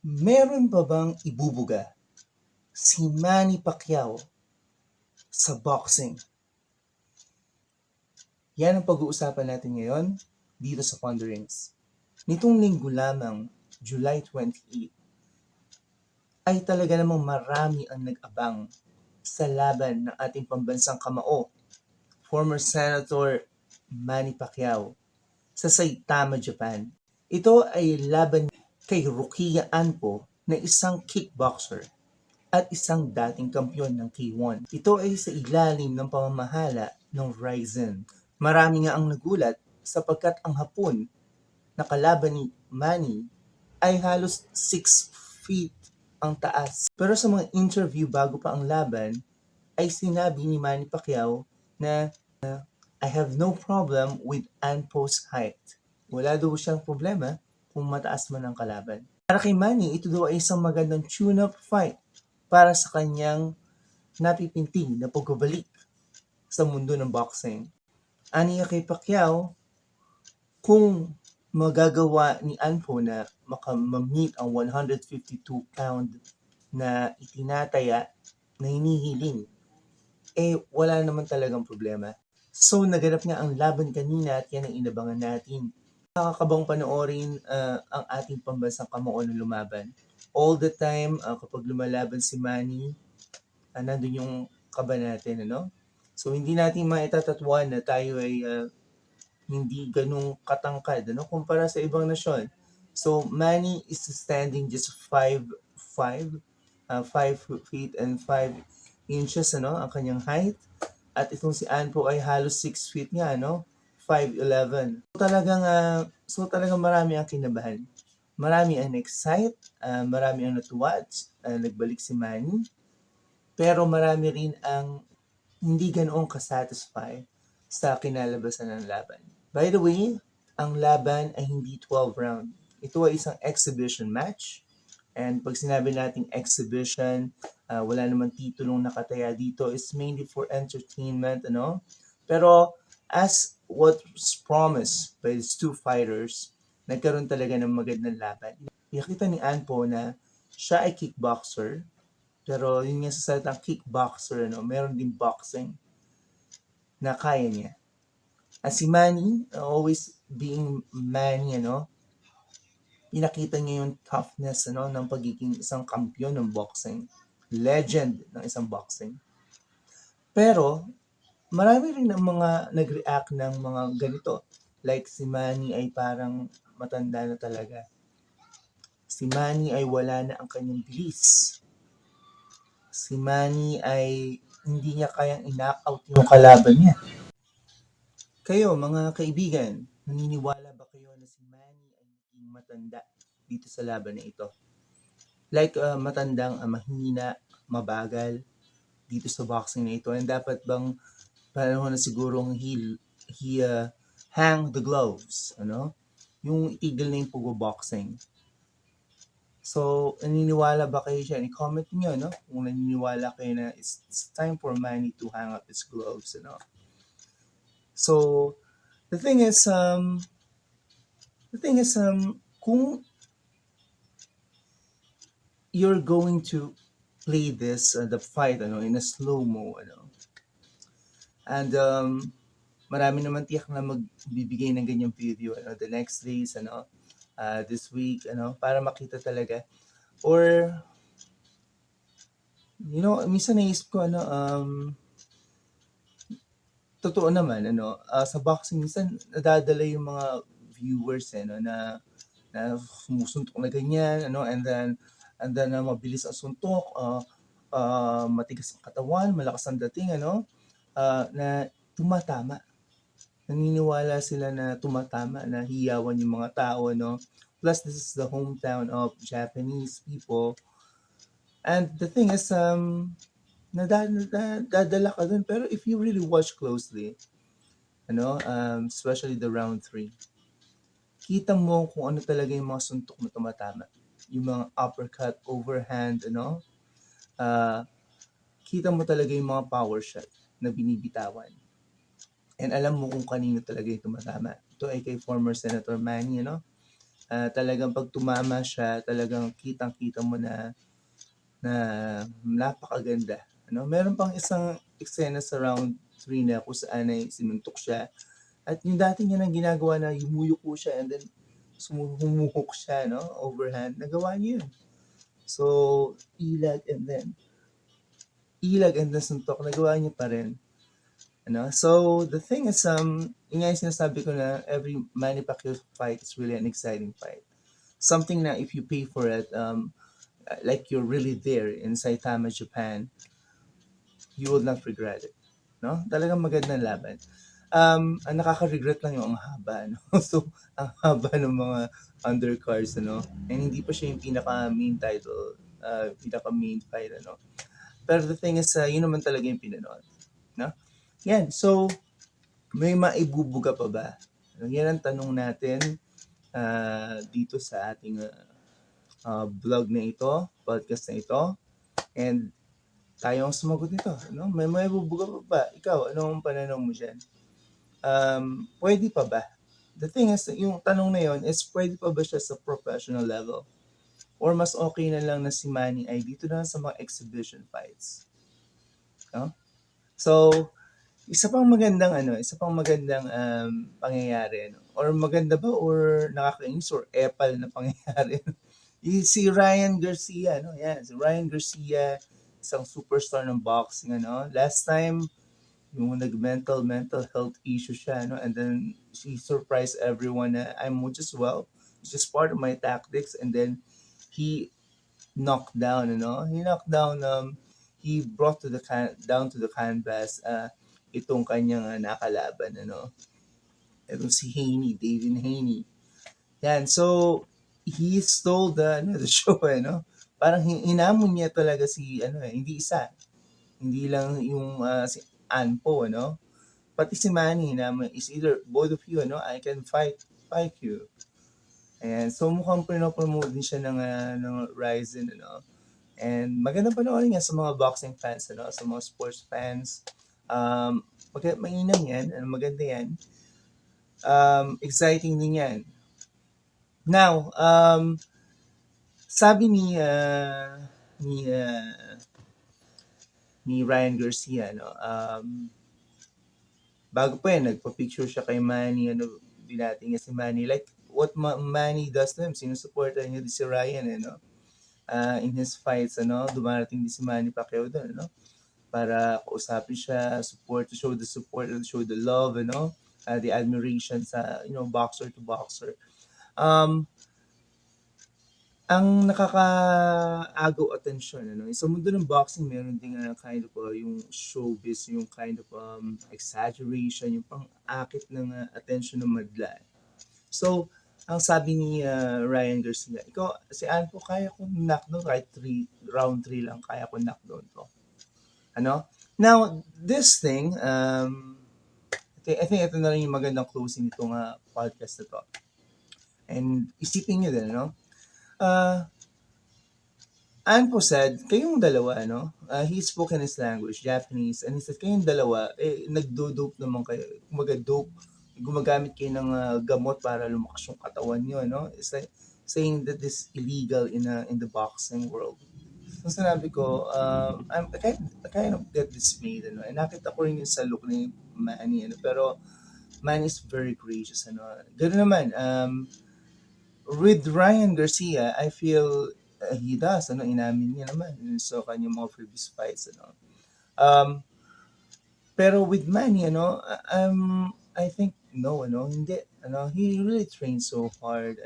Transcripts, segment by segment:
Meron ba bang ibubuga si Manny Pacquiao sa boxing? Yan ang pag-uusapan natin ngayon dito sa Ponderings. Nitong linggo lamang, July 28, ay talaga namang marami ang nag-abang sa laban ng ating pambansang kamao, former Senator Manny Pacquiao, sa Saitama, Japan. Ito ay laban kay Rukia Anpo na isang kickboxer at isang dating kampiyon ng K1. Ito ay sa ilalim ng pamamahala ng Ryzen. Marami nga ang nagulat sapagkat ang hapon na kalaban ni Manny ay halos 6 feet ang taas. Pero sa mga interview bago pa ang laban, ay sinabi ni Manny Pacquiao na I have no problem with Anpo's height. Wala daw siyang problema kung mataas man ang kalaban. Para kay Manny, ito daw ay isang magandang tune-up fight para sa kanyang napipinting na pagbabalik sa mundo ng boxing. Aniya kay Pacquiao, kung magagawa ni Anpo na makamamit ang 152-pound na itinataya na hinihiling, wala naman talagang problema. So, naganap nga ang laban kanina at yan ang inabangan natin. Nakakabang panoorin ang ating pambansang kamao na lumaban. All the time, kapag lumalaban si Manny, nandun yung kaba natin, ano? So, hindi natin maitatatuan na tayo ay hindi ganong katangkad, ano? Kumpara sa ibang nasyon. So, Manny is standing just 5'5", 5 feet and 5 inches, ano? Ang kanyang height. At itong si Anpo ay halos 6 feet nga, no? 5'11". So talagang marami ang kinabahan. Marami ang excite, marami ang natuwa, nagbalik si Manny. Pero marami rin ang hindi ganoon kasatisfy sa kinalabasan ng laban. By the way, ang laban ay hindi 12 round. Ito ay isang exhibition match. And pag sinabi nating exhibition, wala namang titulong nakataya dito. It's mainly for entertainment, ano? Pero as what was promised by these two fighters, nagkaroon talaga ng magandang laban. Nakita ni Anpo na siya ay kickboxer, pero yun nga sa salitang kickboxer, ano, meron din boxing na kaya niya. As si Manny, always being Manny, ano, pinakita niya yung toughness, ano, ng pagiging isang kampiyon ng boxing. Legend ng isang boxing. Pero, marami rin ang mga nag-react ng mga ganito. Like si Manny ay parang matanda na talaga. Si Manny ay wala na ang kanyang bilis. Si Manny ay hindi niya kayang i-knock out yung kalaban niya. Kayo, mga kaibigan, naniniwala ba kayo na si Manny ay naging matanda dito sa laban na ito? Like matandang mahina, mabagal dito sa boxing na ito. And dapat bang panahon na sigurong he hang the gloves, ano? Yung itigil na yung pag-boxing. So, naniniwala ba kayo siya? I-comment nyo, no? Kung naniniwala kayo na it's time for Manny to hang up his gloves, ano? So, the thing is, kung you're going to play this, the fight, ano, in a slow-mo, ano, and marami naman tiyak na magbibigay ng ganyang video, ano, the next days, ano, this week, ano, para makita talaga. Or, you know, minsan naisip ko, ano, totoo naman, ano, sa boxing, minsan nadadala yung mga viewers, ano, na sumusuntok na ganyan, ano, and then mabilis ang suntok, matigas ang katawan, malakas ang dating, ano, na tumatama. Naniniwala sila na tumatama, na hiyawan yung mga tao, no? Plus, this is the hometown of Japanese people. And the thing is, nadadala ka dun. Pero if you really watch closely, ano, especially the round 3, kita mo kung ano talaga yung mga suntok na tumatama. Yung mga uppercut, overhand, ano, kita mo talaga yung mga power shot na binibitawan. And alam mo kung kanino talaga yung tumatama. Ito ay kay former Senator Manny, ano? Talagang pag tumama siya, talagang kitang-kita mo na napakaganda. Meron pang isang eksena sa round 3 na kung saan ay sinuntok siya. At yung dati niya nang ginagawa na yumuyuko siya and then humuhok siya, overhand, nagawa niya yun. So, ilag and then suntok, nagawa niya pa rin. So, the thing is, yun nga yung sinasabi ko na every Manny Pacquiao fight is really an exciting fight. Something na if you pay for it, like you're really there in Saitama, Japan, you will not regret it. Talagang magandang laban. Ang nakaka-regret lang yung ang haba, So, ang haba ng mga undercards, And hindi pa siya yung pinaka-main title, pinaka-main fight, Pero the thing is, yun naman talaga yung pinanood, no? Yan, so, may maibubuga pa ba? Yan ang tanong natin dito sa ating vlog na ito, podcast na ito. And tayo ang sumagot nito. May maibubuga pa ba? Ikaw, anong pananaw mo dyan? Pwede pa ba? The thing is, yung tanong na yon is pwede pa ba siya sa professional level? Or mas okay na lang na si Manny ay dito na sa mga exhibition fights? So, isa pang magandang pangyayari, or maganda ba or nakakainis or epal na pangyayari. Si Ryan Garcia, yan, si Ryan Garcia, isang superstar ng boxing, last time yung mental health issue siya, and then she surprised everyone na I'm just well, it's just part of my tactics, and then he knocked down, he brought down to the canvas itong kanyang nakalaban, itong si David Haney. Yan, so he stole the show, Parang hinamon niya talaga si hindi isa, hindi lang yung si Anpo, Pati si Manny na is either both of you, I can fight you. And so mukhang pinopromote din siya ng Ryzen, And maganda panoorin yan sa mga boxing fans, sa mga sports fans. Mainam yan, maganda yan. Exciting din yan. Now, sabi ni Ryan Garcia, bago pa yan, nagpa-picture siya kay Manny, binati niya si Manny. Like, what Manny does to him, sinusuporta niya din si Ryan, in his fights, dumarating din si Manny Pacquiao doon, para kausapin siya, show the support, show the love, the admiration sa, boxer to boxer. Ang nakakaagaw atensyon, sa mundo ng boxing, meron din kind of yung showbiz, yung kind of exaggeration, yung pang-akit ng atensyon ng madla. So, ang sabi ni Ryan Garcia, ikaw, si Anpo, kaya ko knockdown, kahit round 3 lang, kaya ko knockdown to. Now, this thing, I think ito na rin yung magandang closing nitong podcast na to. And isipin nyo din, Anpo said, kayong dalawa, he spoke in his language, Japanese, and he said, kayong dalawa, nagdo-dope naman kayo. Dope, gumagamit kayo ng gamot para lumakas yung katawan nyo, It's like saying that this is illegal in the boxing world. So sinabi ko, I kind of get dismayed, And nakita ko rin yung sa look ni Manny, pero Manny is very gracious, Ganoon naman, with Ryan Garcia, I feel he does, inamin niya naman so kanyang mga previous fights, pero with Manny, I think no, hindi, he really trains so hard,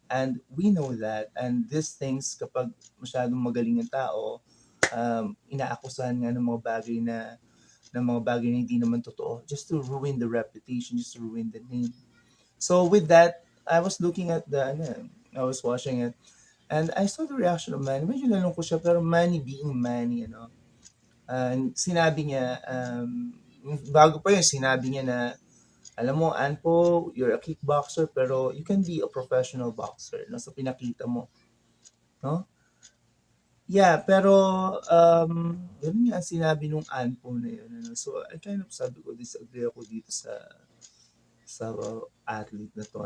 and we know that, and these things kapag masyadong magaling ang tao, inaakusahan nga ng mga bagay na hindi naman totoo, just to ruin the reputation, just to ruin the name. So with that, I was looking at I was watching it, and I saw the reaction of Manny. Medyo nalungkot siya, pero Manny being Manny, sinabi niya, bago pa yun, sinabi niya na, alam mo, Anpo, you're a kickboxer, pero you can be a professional boxer, so pinakita mo. Yeah, pero yun nga sinabi nung Anpo na yun. So I kind of sabi ko, disagree ako dito sa athlete na to,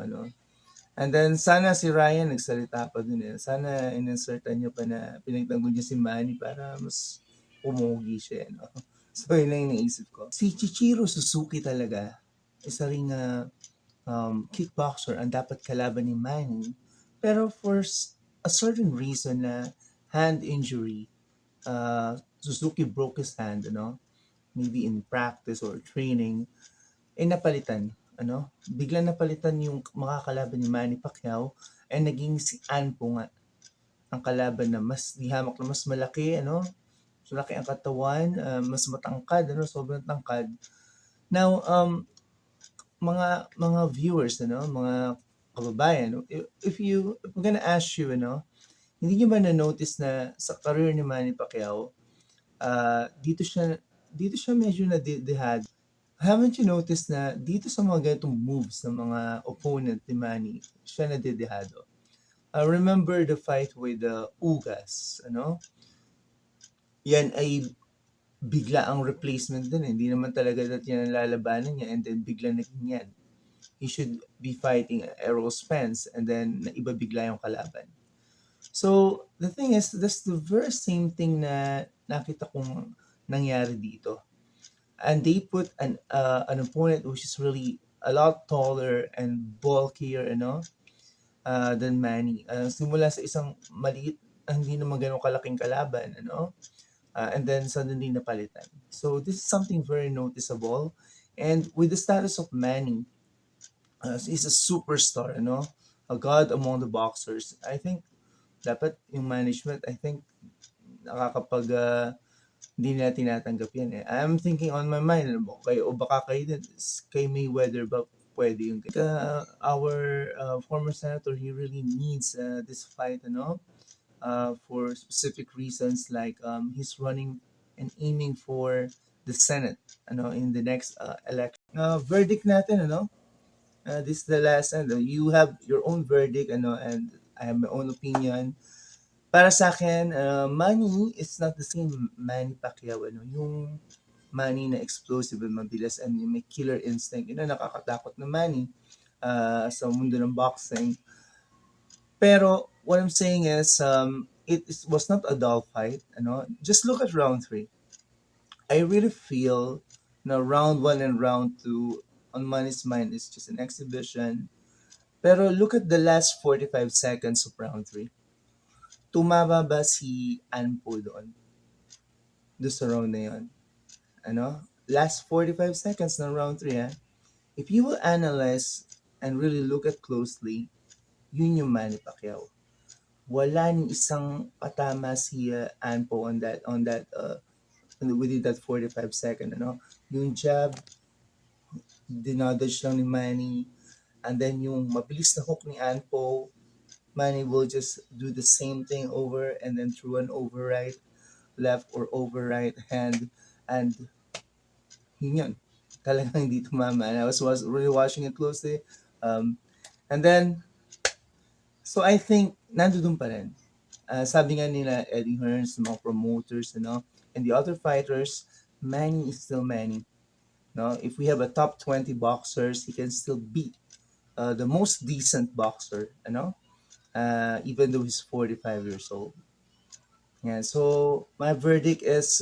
And then sana si Ryan nagsalita pa dun eh. Sana in-insertan niyo pa na pinagtanggol niya si Manny para mas pumugi siya. No? So yun lang yung naisip ko. Si Chichiro Suzuki talaga, isa ring kickboxer ang dapat kalaban ni Manny. Pero for a certain reason na hand injury, Suzuki broke his hand, maybe in practice or training, napalitan, biglang napalitan yung makakalaban ni Manny Pacquiao, naging si Anpo nga ang kalaban na mas dihamak na mas malaki, mas malaki ang katawan, mas matangkad, sobrang tangkad. Now, mga viewers, mga kababayan, if I'm gonna ask you, hindi niyo ba na-notice na sa career ni Manny Pacquiao, dito siya medyo nadidihad. Haven't you noticed na dito sa mga ganitong moves ng mga opponent ni Manny, siya nadidihado? Remember the fight with Ugas, Yan ay bigla ang replacement din. Hindi naman talaga dati yan ang lalabanan niya and then bigla naging yan. He should be fighting Errol Spence and then naiba bigla yung kalaban. So, the thing is, that's the very same thing na nakita kong nangyari dito. And they put an opponent which is really a lot taller and bulkier, than Manny. Simula sa isang maliit, hindi naman ganun kalaking kalaban, and then suddenly napalitan. So this is something very noticeable. And with the status of Manny, he's a superstar, a god among the boxers. I think dapat yung management, I think nakakapag hindi nila tinatanggap yan eh. I'm thinking on my mind, o baka kayo din, kay Mayweather ba pwede yung our former senator, he really needs this fight, for specific reasons like he's running and aiming for the Senate, in the next election. Verdict natin, this is the last, you have your own verdict, and I have my own opinion. Para sa akin, Manny is not the same Manny Pacquiao, yung Manny na explosive and mabilis and yung may killer instinct, nakakatakot na Manny sa mundo ng boxing. Pero what I'm saying is, was not a dull fight, Just look at round 3. I really feel na round 1 and round 2 on Manny's mind is just an exhibition. Pero look at the last 45 seconds of round 3. Tumama ba si Anpo doon sa round na yun? Last 45 seconds ng round 3, ha? If you will analyze and really look at closely, yun yung Manny Pacquiao. Wala ni isang patama si Anpo within that 45 second, Yung jab, dinodge lang ni Manny, and then yung mabilis na hook ni Anpo, Manny will just do the same thing over and then through an over right, left or over right hand, and yun. Talagang hindi tumama. And I was really watching it closely. And then, so I think, nandoon pa rin. Sabi nga nila, Eddie Hearns, mga promoters, and the other fighters, Manny is still Manny. No? If we have a top 20 boxers, he can still beat the most decent boxer, even though he's 45 years old. Yeah, so my verdict is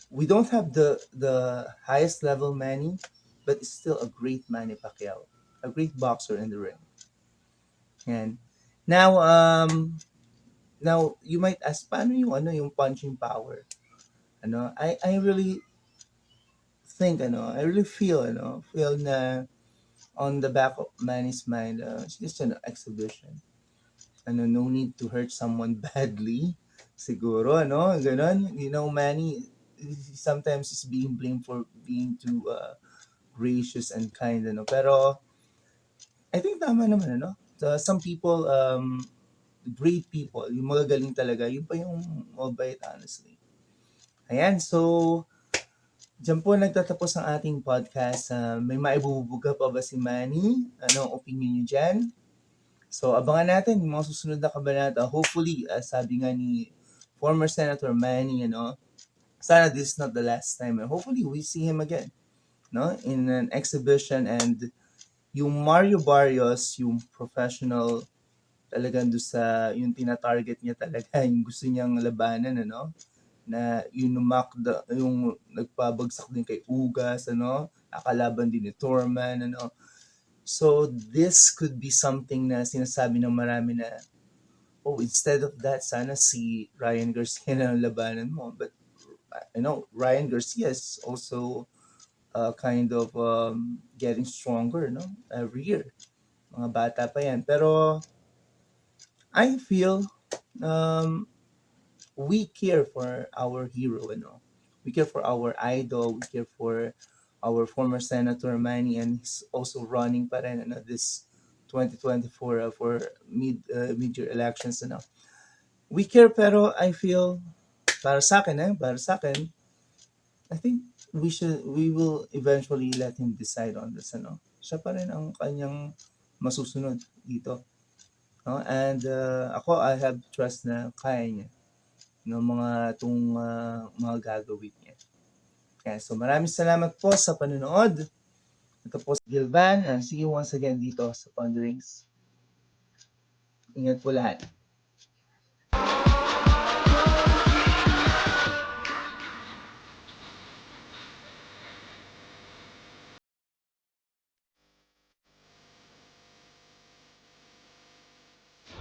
we don't have the highest level Manny, but it's still a great Manny Pacquiao, a great boxer in the ring. And now you might ask, paano yung punching power? I really think, I really feel na on the back of Manny's mind, it's just an exhibition. No need to hurt someone badly. Siguro, ganon. Manny, sometimes is being blamed for being too gracious and kind, Pero, I think tama naman, some people, great people, yung magagaling talaga, yun pa yung mabait, honestly. Ayan, so, diyan po nagtatapos ang ating podcast. May maibubuga pa ba si Manny? Anong opinion niyo dyan? So, abangan natin yung mga susunod na kabanata. Hopefully, sabi nga ni former Senator Manny, sana this is not the last time. And hopefully, we see him again, in an exhibition and Yung Mario Barrios, yung professional talagang doon sa yung tina-target niya talaga, yung gusto niyang labanan, ano? Na yung yung nagpabagsak din kay Ugas, ano? Akalaban din ni Torman, ano? So, this could be something na sinasabi ng marami na, oh, instead of that, sana si Ryan Garcia na ang labanan mo. But, Ryan Garcia is also kind of getting stronger, no? Every year. Mga bata pa yan. Pero, I feel um, we care for our hero, ano? We care for our idol. We care for our former Senator Manny, and he's also running pa rin, ano, this 2024 for mid-year elections, ano. We care, pero I feel, para sa akin, I think we will eventually let him decide on this, ano. Siya pa rin ang kanyang masusunod dito. No? And ako, I have trust na kaya niya ng mga gagawin niya. Kaya, so maraming salamat po sa panonood. Ito po si Gilvan, and see you once again dito sa Ponderings. Ingat po lahat.